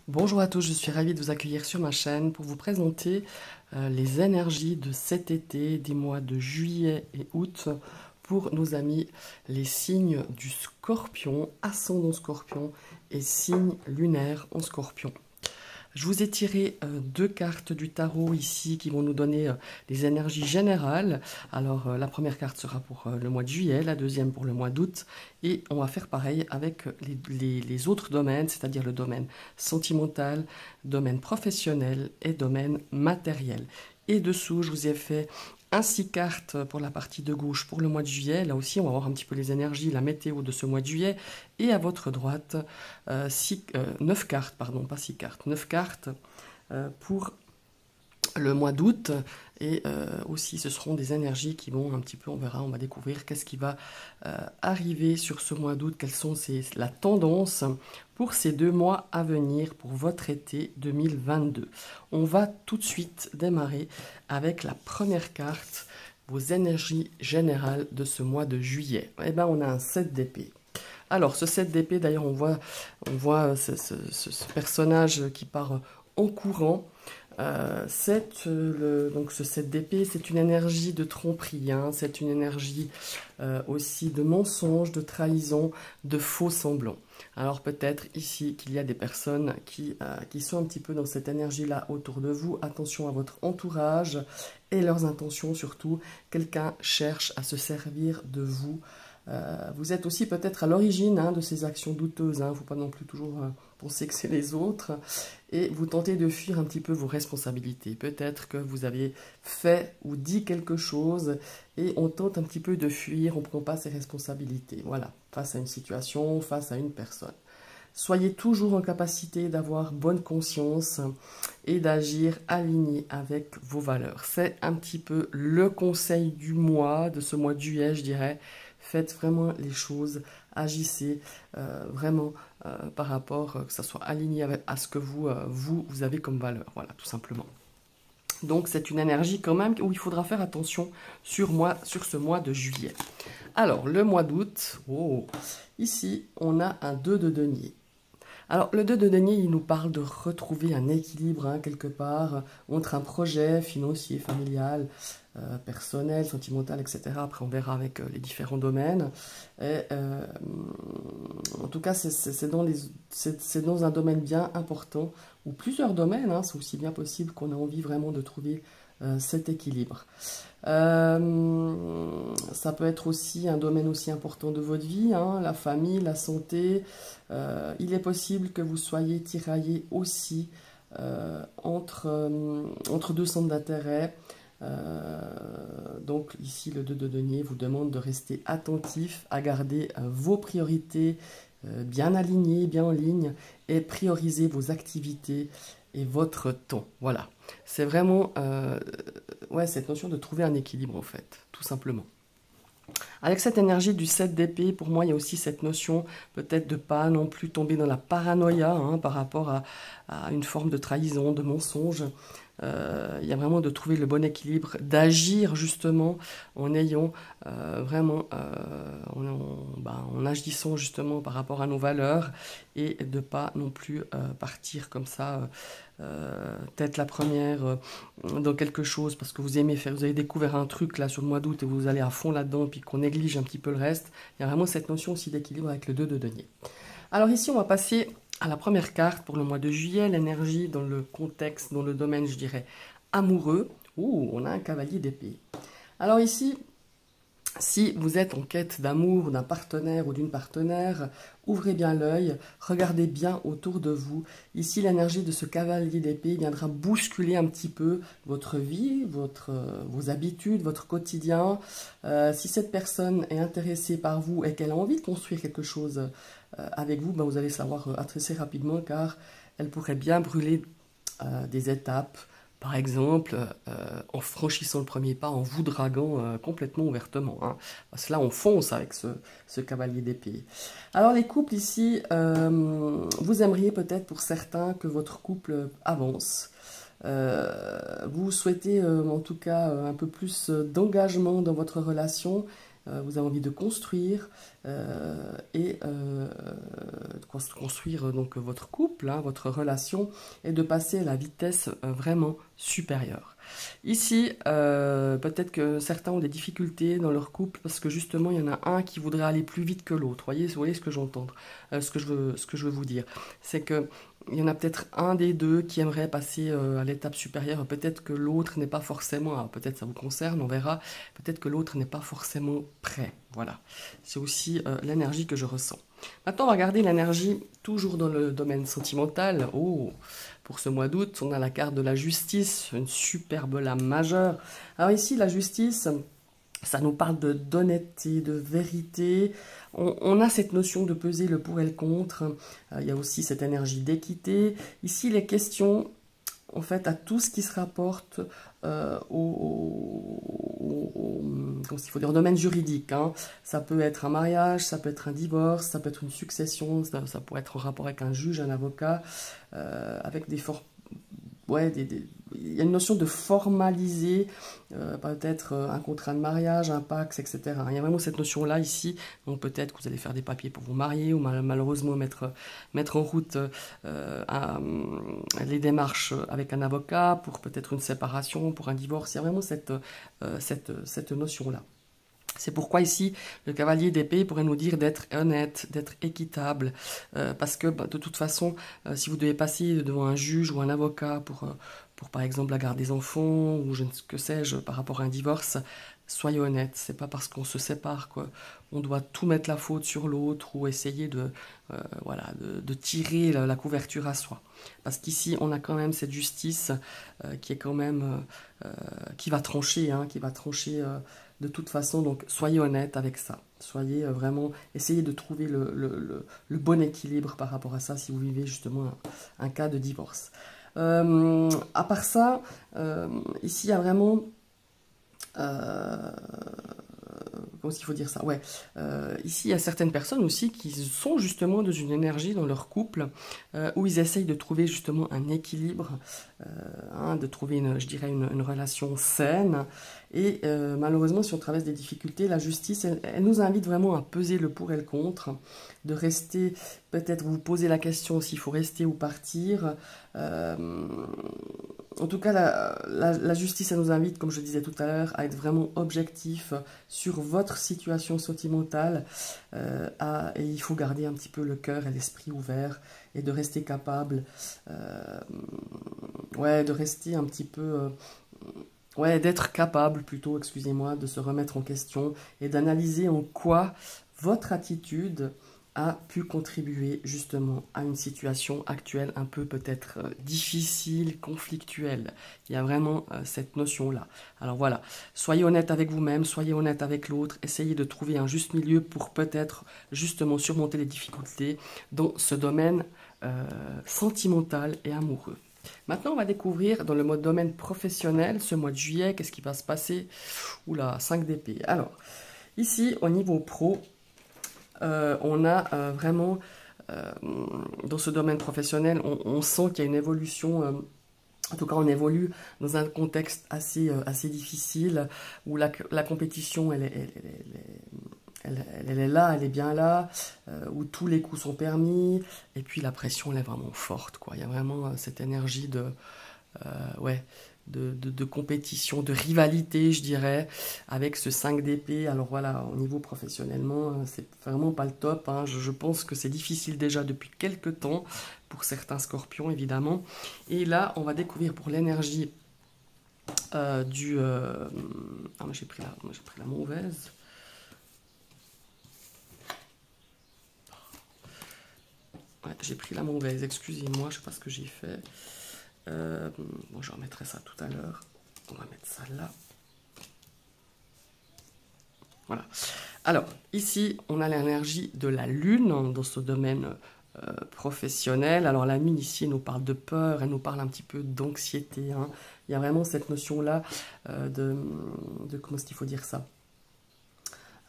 Bonjour à tous, je suis ravie de vous accueillir sur ma chaîne pour vous présenter les énergies de cet été, des mois de juillet et août pour nos amis les signes du Scorpion, ascendant Scorpion et signe lunaire en Scorpion. Je vous ai tiré deux cartes du tarot ici qui vont nous donner les énergies générales. Alors la première carte sera pour le mois de juillet, la deuxième pour le mois d'août. Et on va faire pareil avec les autres domaines, c'est-à-dire le domaine sentimental, domaine professionnel et domaine matériel. Et dessous, je vous ai fait un 6 cartes pour la partie de gauche pour le mois de juillet. Là aussi, on va voir un petit peu les énergies, la météo de ce mois de juillet. Et à votre droite, 9 cartes, pardon, pas 6 cartes, 9 cartes pour le mois d'août. Et aussi, ce seront des énergies qui vont un petit peu, on verra, on va découvrir qu'est-ce qui va arriver sur ce mois d'août, quelles sont la tendance pour ces 2 mois à venir pour votre été 2022. On va tout de suite démarrer avec la première carte, vos énergies générales de ce mois de juillet. Eh bien, on a un 7 d'épée. Alors, ce 7 d'épée, d'ailleurs, on voit ce personnage qui part en courant. Donc ce 7 d'épée, c'est une énergie de tromperie, hein, c'est une énergie aussi de mensonge, de trahison, de faux semblants. Alors peut-être ici qu'il y a des personnes qui sont un petit peu dans cette énergie-là autour de vous. Attention à votre entourage et leurs intentions surtout. Quelqu'un cherche à se servir de vous. Vous êtes aussi peut-être à l'origine de ces actions douteuses. Il ne faut pas non plus toujours penser que c'est les autres. Et vous tentez de fuir un petit peu vos responsabilités. Peut-être que vous avez fait ou dit quelque chose et on tente un petit peu de fuir, on ne prend pas ses responsabilités. Voilà, face à une situation, face à une personne. Soyez toujours en capacité d'avoir bonne conscience et d'agir aligné avec vos valeurs. C'est un petit peu le conseil du mois, de ce mois de juillet, je dirais. Faites vraiment les choses, agissez vraiment par rapport, que ça soit aligné à ce que vous avez comme valeur. Voilà, tout simplement. Donc c'est une énergie quand même où il faudra faire attention sur ce mois de juillet. Alors, le mois d'août, ici, on a un 2 de denier. Alors, le 2 de denier, il nous parle de retrouver un équilibre, quelque part, entre un projet financier, familial, personnel, sentimental, etc. Après, on verra avec les différents domaines. Et, en tout cas, c'est dans un domaine bien important, ou plusieurs domaines, c'est aussi bien possible qu'on a envie vraiment de trouver cet équilibre. Ça peut être aussi un domaine aussi important de votre vie, la famille, la santé. Il est possible que vous soyez tiraillé aussi entre deux centres d'intérêt. Donc ici, le 2 de denier vous demande de rester attentif à garder vos priorités bien alignées, bien en ligne, et prioriser vos activités et votre temps. Voilà, c'est vraiment cette notion de trouver un équilibre, en fait, tout simplement. Avec cette énergie du 7 d'épée, pour moi, il y a aussi cette notion peut-être de ne pas non plus tomber dans la paranoïa par rapport à une forme de trahison, de mensonge. Il y a vraiment de trouver le bon équilibre, d'agir justement en ayant vraiment, en agissant justement par rapport à nos valeurs et de ne pas non plus partir comme ça, tête la première dans quelque chose parce que vous aimez faire, vous avez découvert un truc là sur le mois d'août et vous allez à fond là-dedans puis qu'on néglige un petit peu le reste. Il y a vraiment cette notion aussi d'équilibre avec le 2 de denier. Alors ici, on va passer à la première carte pour le mois de juillet, l'énergie dans le contexte, dans le domaine, je dirais, amoureux. On a un cavalier d'épée. Alors ici, si vous êtes en quête d'amour, d'un partenaire ou d'une partenaire, ouvrez bien l'œil, regardez bien autour de vous. Ici, l'énergie de ce cavalier d'épée viendra bousculer un petit peu votre vie, vos habitudes, votre quotidien. Si cette personne est intéressée par vous et qu'elle a envie de construire quelque chose avec vous, vous allez savoir assez rapidement car elle pourrait bien brûler des étapes. Par exemple, en franchissant le premier pas, en vous draguant complètement ouvertement. Parce que là, on fonce avec ce cavalier d'épée. Alors, les couples ici, vous aimeriez peut-être pour certains que votre couple avance. Vous souhaitez en tout cas un peu plus d'engagement dans votre relation. vous avez envie de construire et de construire donc votre couple, hein, votre relation, et de passer à la vitesse vraiment supérieure. Ici, peut-être que certains ont des difficultés dans leur couple parce que justement, il y en a un qui voudrait aller plus vite que l'autre. Vous voyez ce que j'entends, ce que je veux vous dire. C'est que il y en a peut-être un des deux qui aimerait passer à l'étape supérieure. Peut-être que l'autre n'est pas forcément, peut-être ça vous concerne, on verra. Peut-être que l'autre n'est pas forcément prêt. Voilà, c'est aussi l'énergie que je ressens. Maintenant, on va regarder l'énergie toujours dans le domaine sentimental. Oh, pour ce mois d'août, on a la carte de la justice, une superbe lame majeure. Alors ici, la justice, ça nous parle d'honnêteté, de vérité. On a cette notion de peser le pour et le contre. Il y a aussi cette énergie d'équité. Ici, les questions, en fait, à tout ce qui se rapporte au domaine juridique. Hein. Ça peut être un mariage, ça peut être un divorce, ça peut être une succession, ça peut être en rapport avec un juge, un avocat, avec des il y a une notion de formaliser peut-être un contrat de mariage, un Pacs, etc. Il y a vraiment cette notion-là ici. Donc peut-être que vous allez faire des papiers pour vous marier ou malheureusement mettre en route les démarches avec un avocat pour peut-être une séparation, pour un divorce. Il y a vraiment cette notion-là. C'est pourquoi ici, le cavalier d'épée pourrait nous dire d'être honnête, d'être équitable, parce que de toute façon, si vous devez passer devant un juge ou un avocat pour par exemple la garde des enfants, ou je ne sais que sais-je, par rapport à un divorce, soyez honnête, c'est pas parce qu'on se sépare qu'on doit tout mettre la faute sur l'autre ou essayer de tirer la couverture à soi. Parce qu'ici, on a quand même cette justice qui est quand même, qui va trancher, de toute façon, donc soyez honnête avec ça. Soyez vraiment, essayez de trouver le bon équilibre par rapport à ça si vous vivez justement un cas de divorce. À part ça, ici il y a vraiment... comment est-ce qu'il faut dire ça? Ouais. Ici, il y a certaines personnes aussi qui sont justement dans une énergie dans leur couple où ils essayent de trouver justement un équilibre, de trouver, je dirais, une relation saine. Et malheureusement, si on traverse des difficultés, la justice, elle nous invite vraiment à peser le pour et le contre, de rester, peut-être vous poser la question s'il faut rester ou partir. En tout cas, la justice, elle nous invite, comme je disais tout à l'heure, à être vraiment objectif sur votre situation sentimentale. Et il faut garder un petit peu le cœur et l'esprit ouvert et de rester capable, de rester un petit peu... d'être capable plutôt, excusez-moi, de se remettre en question et d'analyser en quoi votre attitude a pu contribuer justement à une situation actuelle un peu peut-être difficile, conflictuelle. Il y a vraiment cette notion-là. Alors voilà, soyez honnête avec vous-même, soyez honnête avec l'autre, essayez de trouver un juste milieu pour peut-être justement surmonter les difficultés dans ce domaine sentimental et amoureux. Maintenant, on va découvrir dans le domaine professionnel, ce mois de juillet, qu'est-ce qui va se passer. Oula, 5 d'épée. Alors, ici, au niveau pro, on a vraiment, dans ce domaine professionnel, on sent qu'il y a une évolution, en tout cas on évolue dans un contexte assez difficile, où la compétition, elle est là, elle est bien là, où tous les coups sont permis, et puis la pression, elle est vraiment forte, quoi. Il y a vraiment cette énergie de compétition, de rivalité, je dirais, avec ce 5 d'épée. Alors voilà, au niveau professionnellement, c'est vraiment pas le top. Hein. Je pense que c'est difficile déjà depuis quelques temps, pour certains scorpions, évidemment. Et là, on va découvrir pour l'énergie j'ai pris la mauvaise. Ouais, j'ai pris la mauvaise, excusez-moi, je sais pas ce que j'ai fait. Bon, je remettrai ça tout à l'heure. On va mettre ça là. Voilà. Alors, ici, on a l'énergie de la Lune dans ce domaine professionnel. Alors, la Lune, ici, elle nous parle de peur, elle nous parle un petit peu d'anxiété. Hein. Il y a vraiment cette notion-là de comment est-ce qu'il faut dire ça?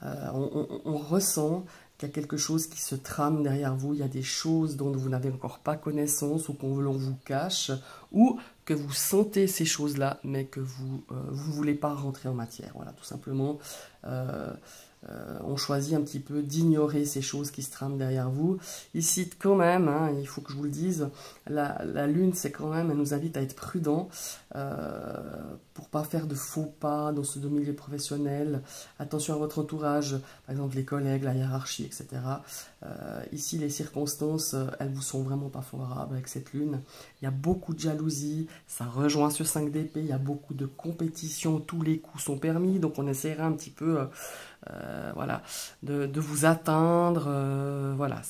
On ressent qu'il y a quelque chose qui se trame derrière vous, il y a des choses dont vous n'avez encore pas connaissance ou qu'on vous cache, ou que vous sentez ces choses-là, mais que vous ne voulez pas rentrer en matière. Voilà, tout simplement. on choisit un petit peu d'ignorer ces choses qui se trament derrière vous. Ici, quand même, hein, il faut que je vous le dise, la lune, c'est quand même, elle nous invite à être prudent pour pas faire de faux pas dans ce milieu professionnel. Attention à votre entourage, par exemple les collègues, la hiérarchie, etc. Ici, les circonstances, elles vous sont vraiment pas favorables avec cette lune. Il y a beaucoup de jalousie, ça rejoint ce 5 d'épée, il y a beaucoup de compétition, tous les coups sont permis, donc on essaiera un petit peu... voilà, de vous atteindre, voilà,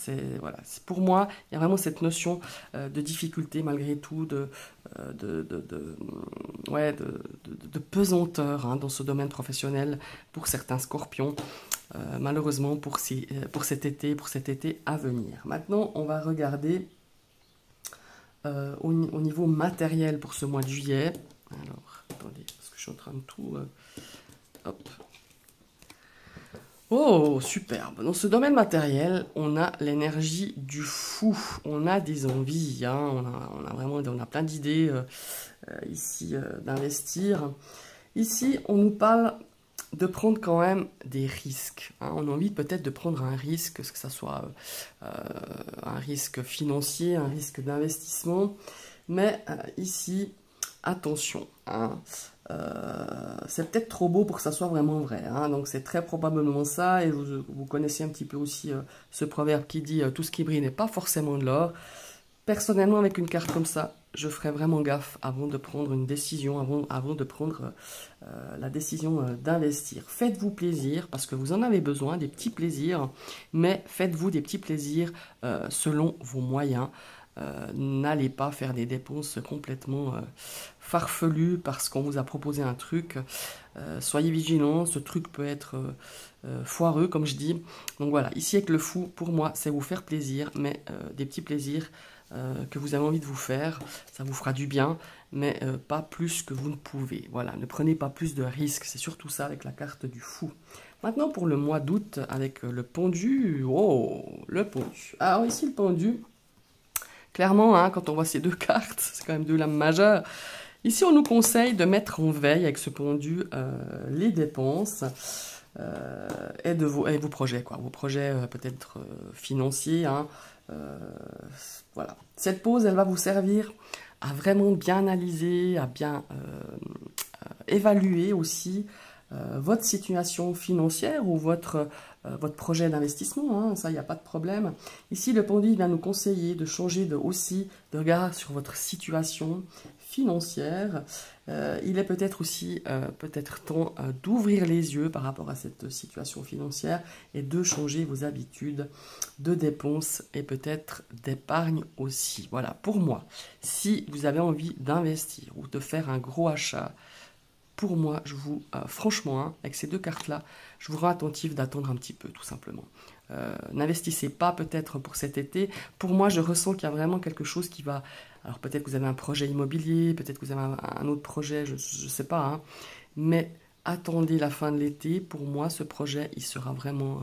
pour moi, il y a vraiment cette notion de difficulté malgré tout, de pesanteur hein, dans ce domaine professionnel pour certains scorpions, malheureusement pour cet été à venir. Maintenant, on va regarder au niveau matériel pour ce mois de juillet. Alors, attendez, parce que je suis en train de tout... hop. Oh, superbe. Dans ce domaine matériel, on a l'énergie du fou. On a des envies, hein. On a plein d'idées ici d'investir. Ici, on nous parle de prendre quand même des risques, hein. On a envie peut-être de prendre un risque, que ce soit un risque financier, un risque d'investissement. Mais ici, attention, hein. C'est peut-être trop beau pour que ça soit vraiment vrai, hein. Donc c'est très probablement ça, et vous connaissez un petit peu aussi ce proverbe qui dit tout ce qui brille n'est pas forcément de l'or. Personnellement, avec une carte comme ça, je ferai vraiment gaffe avant de prendre une décision, avant de prendre la décision d'investir. Faites-vous plaisir, parce que vous en avez besoin, des petits plaisirs, mais faites-vous des petits plaisirs selon vos moyens. N'allez pas faire des dépenses complètement farfelues parce qu'on vous a proposé un truc. Soyez vigilants, ce truc peut être foireux, comme je dis. Donc voilà, ici avec le fou, pour moi, c'est vous faire plaisir, mais des petits plaisirs que vous avez envie de vous faire, ça vous fera du bien, mais pas plus que vous ne pouvez. Voilà, ne prenez pas plus de risques, c'est surtout ça avec la carte du fou. Maintenant pour le mois d'août, avec le pendu, oh, le pendu. Alors ici le pendu, clairement, hein, quand on voit ces deux cartes, c'est quand même deux lames majeures. Ici, on nous conseille de mettre en veille avec ce pendu les dépenses et vos projets, quoi. Vos projets peut-être financiers, hein. Voilà. Cette pause, elle va vous servir à vraiment bien analyser, à bien évaluer aussi votre situation financière ou votre projet d'investissement, hein, ça, il n'y a pas de problème. Ici, le pendu vient nous conseiller de changer aussi de regard sur votre situation financière. Il est peut-être aussi temps d'ouvrir les yeux par rapport à cette situation financière et de changer vos habitudes de dépenses et peut-être d'épargne aussi. Voilà, pour moi, si vous avez envie d'investir ou de faire un gros achat, pour moi, franchement, hein, avec ces deux cartes-là, je vous rends attentif d'attendre un petit peu, tout simplement. N'investissez pas peut-être pour cet été. Pour moi, je ressens qu'il y a vraiment quelque chose qui va... Alors peut-être que vous avez un projet immobilier, peut-être que vous avez un autre projet, je ne sais pas. Hein, mais attendez la fin de l'été. Pour moi, ce projet, il sera vraiment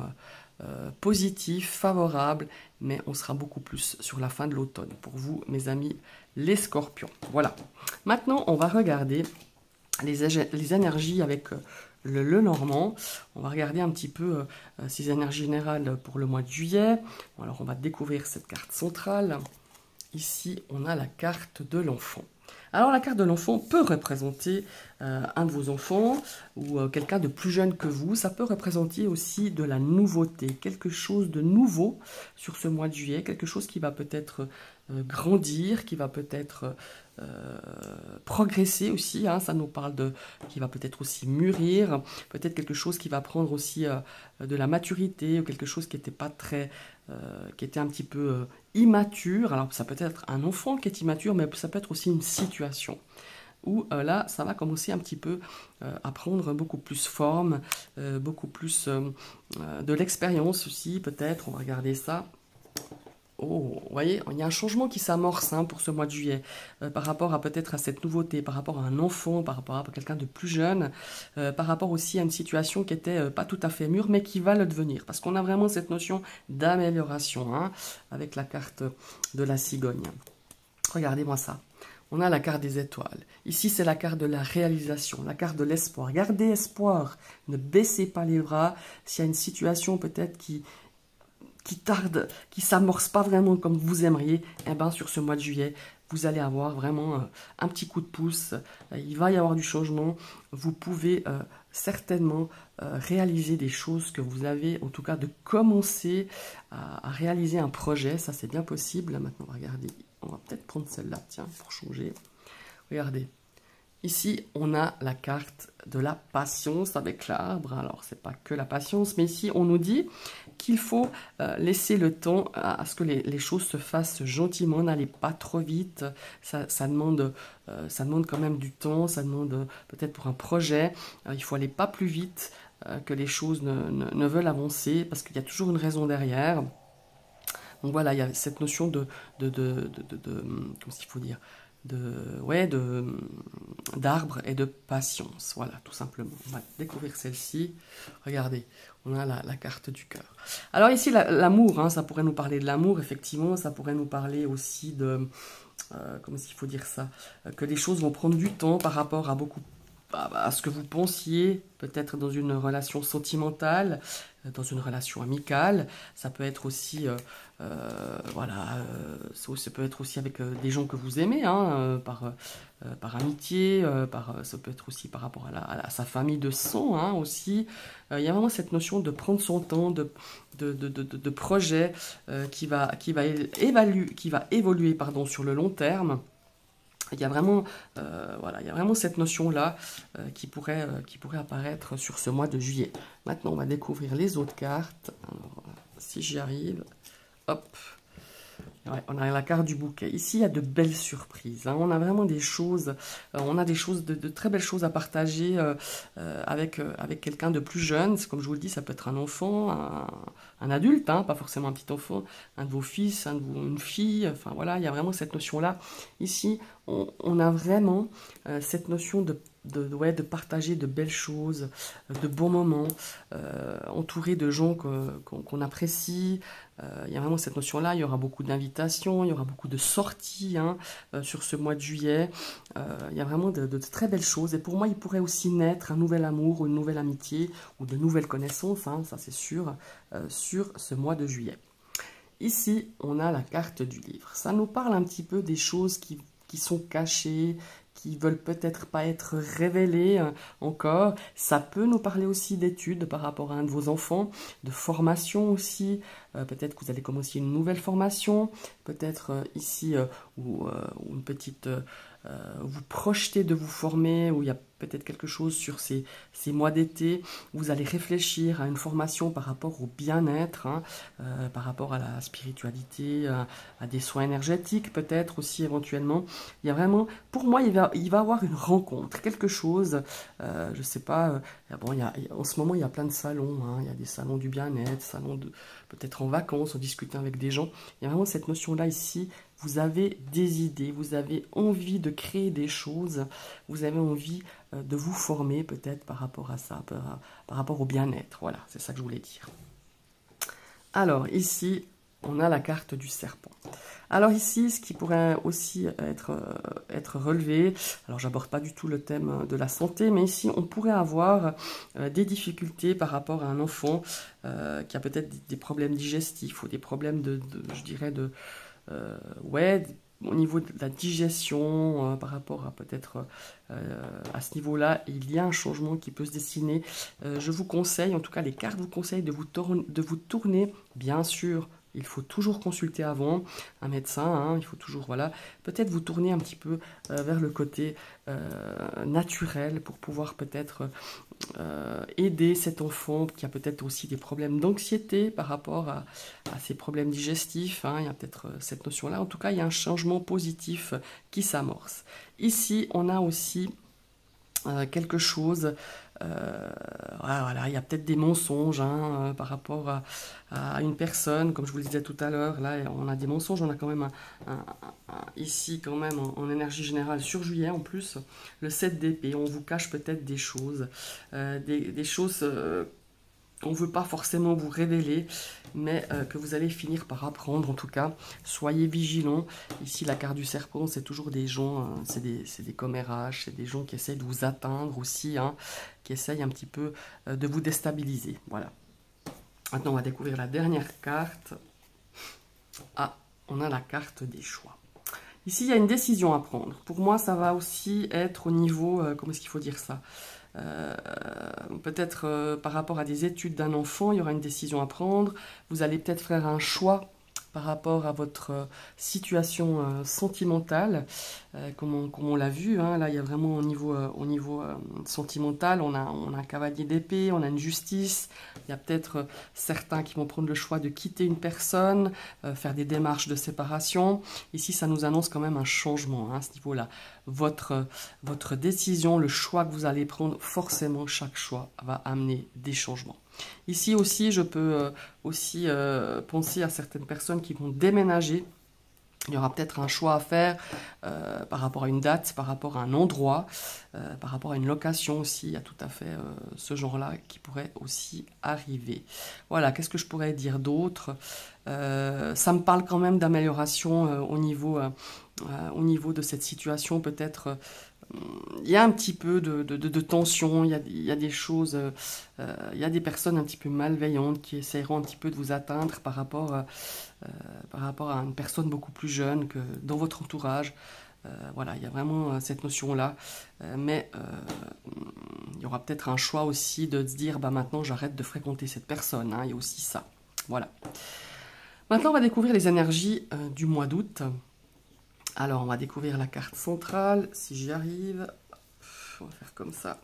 positif, favorable, mais on sera beaucoup plus sur la fin de l'automne. Pour vous, mes amis, les scorpions. Voilà. Maintenant, on va regarder les énergies avec le Normand. On va regarder un petit peu ces énergies générales pour le mois de juillet. Alors on va découvrir cette carte centrale. Ici, on a la carte de l'enfant. Alors la carte de l'enfant peut représenter un de vos enfants ou quelqu'un de plus jeune que vous. Ça peut représenter aussi de la nouveauté, quelque chose de nouveau sur ce mois de juillet, quelque chose qui va peut-être grandir, qui va peut-être progresser aussi, hein, ça nous parle qui va peut-être aussi mûrir, peut-être quelque chose qui va prendre aussi de la maturité ou quelque chose qui n'était pas très, qui était un petit peu immature. Alors ça peut être un enfant qui est immature, mais ça peut être aussi une situation où là ça va commencer un petit peu à prendre beaucoup plus forme, beaucoup plus de l'expérience aussi peut-être. On va regarder ça. Oh, vous voyez, il y a un changement qui s'amorce hein, pour ce mois de juillet par rapport à peut-être à cette nouveauté, par rapport à un enfant, par rapport à quelqu'un de plus jeune, par rapport aussi à une situation qui n'était pas tout à fait mûre, mais qui va le devenir. Parce qu'on a vraiment cette notion d'amélioration hein, avec la carte de la cigogne. Regardez-moi ça. on a la carte des étoiles. Ici, c'est la carte de la réalisation, la carte de l'espoir. Gardez espoir, ne baissez pas les bras. S'il y a une situation peut-être qui tarde, qui s'amorce pas vraiment comme vous aimeriez, eh ben, sur ce mois de juillet, vous allez avoir vraiment un petit coup de pouce. Il va y avoir du changement. Vous pouvez certainement réaliser des choses que vous avez, en tout cas de commencer à réaliser un projet. Ça, c'est bien possible. Là, maintenant, on va regarder. On va peut-être prendre celle-là, tiens, pour changer. Regardez. Ici, on a la carte de la patience avec l'arbre. Alors, c'est pas que la patience, mais ici, on nous dit qu'il faut laisser le temps à ce que les choses se fassent gentiment. N'allez pas trop vite. Ça demande quand même du temps. Ça demande peut-être pour un projet. Il faut aller pas plus vite que les choses ne veulent avancer, parce qu'il y a toujours une raison derrière. Donc voilà, il y a cette notion comment il faut dire, d'arbre et de patience. Voilà, tout simplement. On va découvrir celle-ci. Regardez, on a la carte du cœur. Alors ici, l'amour, hein, ça pourrait nous parler de l'amour, effectivement. Ça pourrait nous parler aussi de... comment il faut dire ça, que les choses vont prendre du temps par rapport à ce que vous pensiez, peut-être dans une relation sentimentale, dans une relation amicale. Ça peut être aussi, ça peut être aussi avec des gens que vous aimez, hein, par amitié, ça peut être aussi par rapport à sa famille de sang, hein, aussi. Il y a vraiment cette notion de prendre son temps, de projet qui va évoluer pardon, sur le long terme. Il y a vraiment, il y a vraiment cette notion-là qui pourrait apparaître sur ce mois de juillet. Maintenant, on va découvrir les autres cartes. Alors, si j'y arrive, hop, ouais, on a la carte du bouquet. Ici, il y a de belles surprises, hein. On a vraiment des choses, de très belles choses à partager avec quelqu'un de plus jeune. Comme je vous le dis, ça peut être un enfant, un adulte, hein, pas forcément un petit enfant, un de vos fils, une fille. Enfin voilà, il y a vraiment cette notion-là. Ici, on a vraiment cette notion de partager de belles choses, de bons moments, entouré de gens qu'on apprécie. Il y a vraiment cette notion-là. Il y aura beaucoup d'invitations, il y aura beaucoup de sorties, hein, sur ce mois de juillet. Il y a vraiment de très belles choses. Et pour moi, il pourrait aussi naître un nouvel amour, ou une nouvelle amitié, ou de nouvelles connaissances, hein, ça c'est sûr, sur ce mois de juillet. Ici, on a la carte du livre. Ça nous parle un petit peu des choses qui sont cachées, qui veulent peut-être pas être révélées encore. Ça peut nous parler aussi d'études par rapport à un de vos enfants, de formation aussi. Peut-être que vous allez commencer une nouvelle formation, peut-être ici ou une petite... vous projetez de vous former, ou il y a peut-être quelque chose sur ces mois d'été. Vous allez réfléchir à une formation par rapport au bien-être, hein, par rapport à la spiritualité, à des soins énergétiques peut-être aussi éventuellement. Il y a vraiment, pour moi, il va y avoir une rencontre, quelque chose, je sais pas, bon, en ce moment il y a plein de salons, hein, il y a des salons du bien-être, salons peut-être en vacances, en discutant avec des gens. Il y a vraiment cette notion-là ici. Vous avez des idées, vous avez envie de créer des choses, vous avez envie de vous former peut-être par rapport à ça, par rapport au bien-être. Voilà, c'est ça que je voulais dire. Alors ici, on a la carte du serpent. Alors ici, ce qui pourrait aussi être relevé, alors j'aborde pas du tout le thème de la santé, mais ici on pourrait avoir des difficultés par rapport à un enfant qui a peut-être des problèmes digestifs, ou des problèmes je dirais au niveau de la digestion, par rapport à peut-être à ce niveau-là, il y a un changement qui peut se dessiner. Je vous conseille, en tout cas les cartes vous conseillent de vous tourner, bien sûr. Il faut toujours consulter avant un médecin, hein, il faut toujours, voilà, peut-être vous tourner un petit peu vers le côté naturel pour pouvoir peut-être aider cet enfant qui a peut-être aussi des problèmes d'anxiété par rapport à ses problèmes digestifs, hein, il y a peut-être cette notion-là. En tout cas, il y a un changement positif qui s'amorce. Ici, on a aussi quelque chose, voilà, il y a peut-être des mensonges, hein, par rapport à une personne, comme je vous le disais tout à l'heure. Là on a des mensonges, on a quand même ici quand même en énergie générale sur juillet en plus, le 7 d'épée, on vous cache peut-être des choses, des choses on ne veut pas forcément vous révéler, mais que vous allez finir par apprendre en tout cas. Soyez vigilants. Ici, la carte du serpent, c'est toujours des gens, c'est des commérages, c'est des gens qui essayent de vous atteindre aussi, hein, qui essayent un petit peu de vous déstabiliser. Voilà. Maintenant, on va découvrir la dernière carte. Ah, on a la carte des choix. Ici, il y a une décision à prendre. Pour moi, ça va aussi être au niveau, comment est-ce qu'il faut dire ça, peut-être par rapport à des études d'un enfant, il y aura une décision à prendre. Vous allez peut-être faire un choix par rapport à votre situation sentimentale, comme on l'a vu, hein, là il y a vraiment au niveau sentimental, on a un cavalier d'épée, on a une justice, il y a peut-être certains qui vont prendre le choix de quitter une personne, faire des démarches de séparation. Ici ça nous annonce quand même un changement, hein, à ce niveau-là. Votre décision, le choix que vous allez prendre, forcément chaque choix va amener des changements. Ici aussi, je peux aussi penser à certaines personnes qui vont déménager. Il y aura peut-être un choix à faire par rapport à une date, par rapport à un endroit, par rapport à une location aussi. Il y a tout à fait ce genre-là qui pourrait aussi arriver. Voilà, qu'est-ce que je pourrais dire d'autre? Ça me parle quand même d'amélioration au niveau de cette situation, peut-être. Il y a un petit peu de tension, il y a des choses, il y a des personnes un petit peu malveillantes qui essaieront un petit peu de vous atteindre par rapport à une personne beaucoup plus jeune que dans votre entourage. Voilà, il y a vraiment cette notion-là, mais il y aura peut-être un choix aussi de se dire, bah maintenant j'arrête de fréquenter cette personne, hein, il y a aussi ça. Voilà. Maintenant, on va découvrir les énergies du mois d'août. Alors, on va découvrir la carte centrale, si j'y arrive. On va faire comme ça.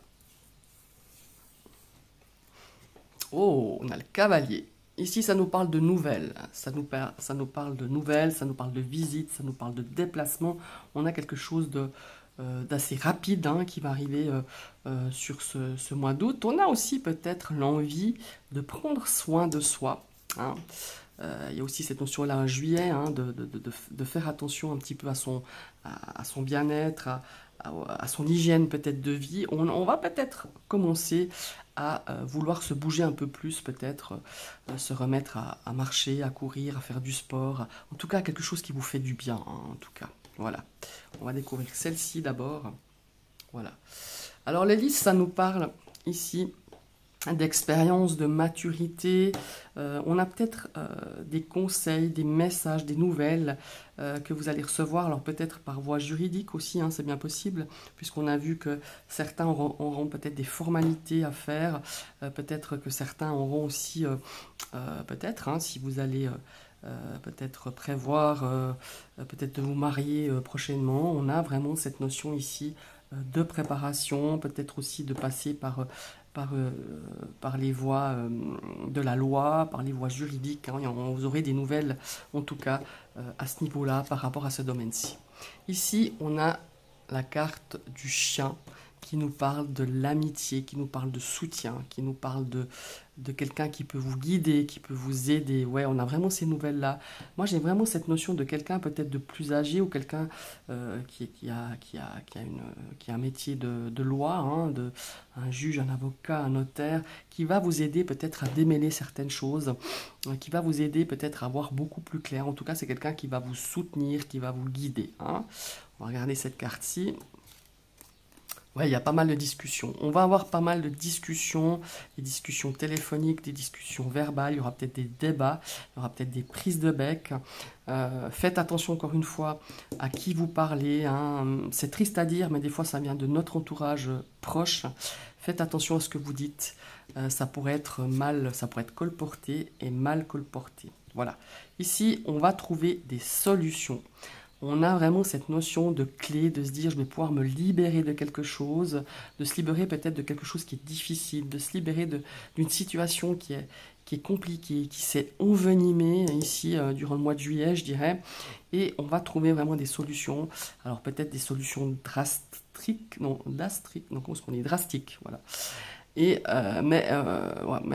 Oh, on a le cavalier. Ici, ça nous parle de nouvelles. Ça nous parle de nouvelles, ça nous parle de visites, ça nous parle de déplacements. On a quelque chose d'assez rapide hein, qui va arriver sur ce mois d'août. On a aussi peut-être l'envie de prendre soin de soi. Hein. Il y a aussi cette notion-là en juillet, hein, de faire attention un petit peu à son bien-être, à son hygiène peut-être de vie. On va peut-être commencer à vouloir se bouger un peu plus, peut-être se remettre à marcher, à courir, à faire du sport. En tout cas, quelque chose qui vous fait du bien, hein, en tout cas. Voilà. On va découvrir celle-ci d'abord. Voilà. Alors, l'hélice, ça nous parle ici d'expérience, de maturité. On a peut-être des conseils, des messages, des nouvelles que vous allez recevoir, alors peut-être par voie juridique aussi, hein, c'est bien possible, puisqu'on a vu que certains auront peut-être des formalités à faire, peut-être que certains auront aussi, peut-être, hein, si vous allez peut-être prévoir, peut-être de vous marier prochainement, on a vraiment cette notion ici de préparation, peut-être aussi de passer par les voies de la loi, par les voies juridiques. Hein, vous aurez des nouvelles, en tout cas, à ce niveau-là, par rapport à ce domaine-ci. Ici, on a la carte du chien qui nous parle de l'amitié, qui nous parle de soutien, qui nous parle de quelqu'un qui peut vous guider, qui peut vous aider. Ouais, on a vraiment ces nouvelles-là. Moi, j'ai vraiment cette notion de quelqu'un peut-être de plus âgé ou quelqu'un qui a un métier de loi, hein, un juge, un avocat, un notaire, qui va vous aider peut-être à démêler certaines choses, qui va vous aider peut-être à voir beaucoup plus clair. En tout cas, c'est quelqu'un qui va vous soutenir, qui va vous guider. Hein. On va regarder cette carte-ci. Ouais, il y a pas mal de discussions. On va avoir pas mal de discussions, des discussions téléphoniques, des discussions verbales, il y aura peut-être des débats, il y aura peut-être des prises de bec. Faites attention encore une fois à qui vous parlez. Hein. C'est triste à dire, mais des fois ça vient de notre entourage proche. Faites attention à ce que vous dites. Ça pourrait être colporté et mal colporté. Voilà. Ici, on va trouver des solutions. On a vraiment cette notion de clé, de se dire je vais pouvoir me libérer de quelque chose, de se libérer peut-être de quelque chose qui est difficile, de se libérer d'une situation qui est compliquée, qui s'est envenimée ici durant le mois de juillet, je dirais. Et on va trouver vraiment des solutions. Alors peut-être des solutions drastiques, comment est-ce qu'on dit, drastiques, voilà. Et, mais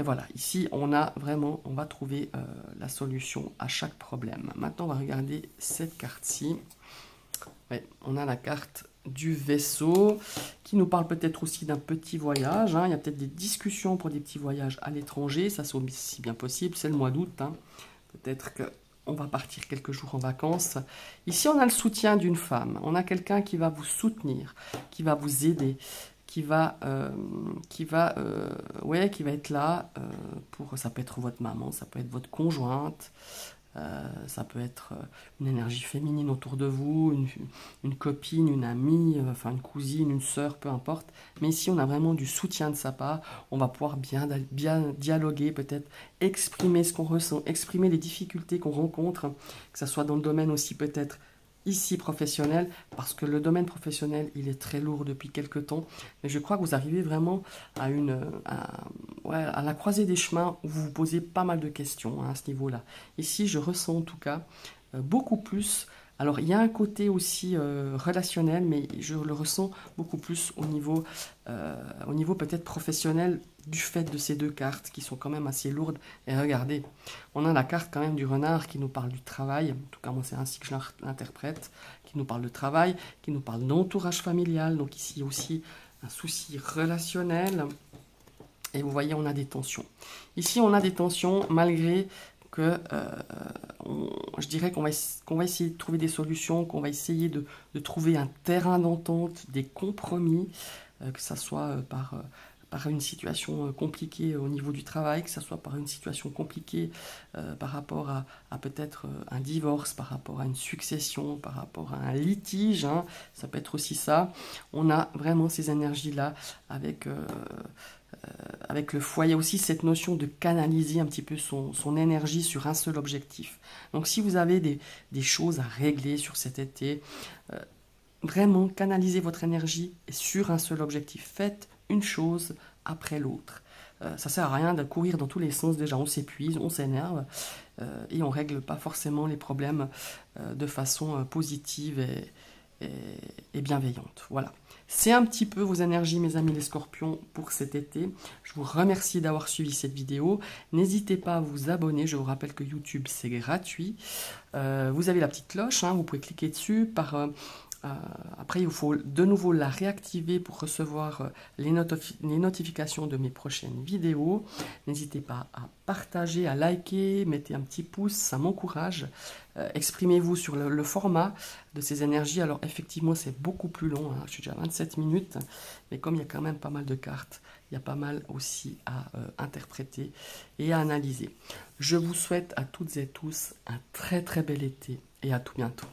voilà, ici on va trouver la solution à chaque problème. Maintenant on va regarder cette carte-ci. Ouais, on a la carte du vaisseau, qui nous parle peut-être aussi d'un petit voyage. Hein. Il y a peut-être des discussions pour des petits voyages à l'étranger, ça c'est aussi bien possible, c'est le mois d'août. Hein. Peut-être qu'on va partir quelques jours en vacances. Ici, on a le soutien d'une femme. On a quelqu'un qui va vous soutenir, qui va vous aider, qui va être là pour, ça peut être votre maman, ça peut être votre conjointe, ça peut être une énergie féminine autour de vous, une copine, une amie, enfin une cousine, une sœur, peu importe. Mais ici, on a vraiment du soutien de sa part. On va pouvoir bien dialoguer, peut-être exprimer ce qu'on ressent, exprimer les difficultés qu'on rencontre, que ce soit dans le domaine aussi peut-être ici professionnel, parce que le domaine professionnel, il est très lourd depuis quelques temps. Mais je crois que vous arrivez vraiment à la croisée des chemins où vous vous posez pas mal de questions hein, à ce niveau-là. Ici, je ressens en tout cas beaucoup plus. Alors, il y a un côté aussi relationnel, mais je le ressens beaucoup plus au niveau peut-être professionnel du fait de ces deux cartes qui sont quand même assez lourdes. Et regardez, on a la carte quand même du renard qui nous parle du travail, en tout cas moi c'est ainsi que je l'interprète, qui nous parle de travail, qui nous parle d'entourage familial, donc ici aussi un souci relationnel. Et vous voyez, on a des tensions. Ici, on a des tensions malgré que je dirais qu'on va essayer de trouver des solutions, qu'on va essayer de trouver un terrain d'entente, des compromis, que ça soit par une situation compliquée au niveau du travail, que ce soit par une situation compliquée par rapport à peut-être un divorce, par rapport à une succession, par rapport à un litige, hein, ça peut être aussi ça. On a vraiment ces énergies-là avec le foyer aussi, cette notion de canaliser un petit peu son énergie sur un seul objectif. Donc si vous avez des choses à régler sur cet été, vraiment canalisez votre énergie sur un seul objectif. Faites une chose après l'autre. Ça sert à rien de courir dans tous les sens, déjà on s'épuise, on s'énerve et on règle pas forcément les problèmes de façon positive et bienveillante. Voilà. C'est un petit peu vos énergies, mes amis les scorpions, pour cet été. Je vous remercie d'avoir suivi cette vidéo. N'hésitez pas à vous abonner. Je vous rappelle que YouTube, c'est gratuit. Vous avez la petite cloche, hein, vous pouvez cliquer dessus. Après, il faut de nouveau la réactiver pour recevoir les notifications de mes prochaines vidéos. N'hésitez pas à partager, à liker, mettez un petit pouce, ça m'encourage. Exprimez-vous sur le format de ces énergies. Alors effectivement, c'est beaucoup plus long, hein. Je suis déjà à 27 minutes, mais comme il y a quand même pas mal de cartes, il y a pas mal aussi à interpréter et à analyser. Je vous souhaite à toutes et tous un très très bel été et à tout bientôt.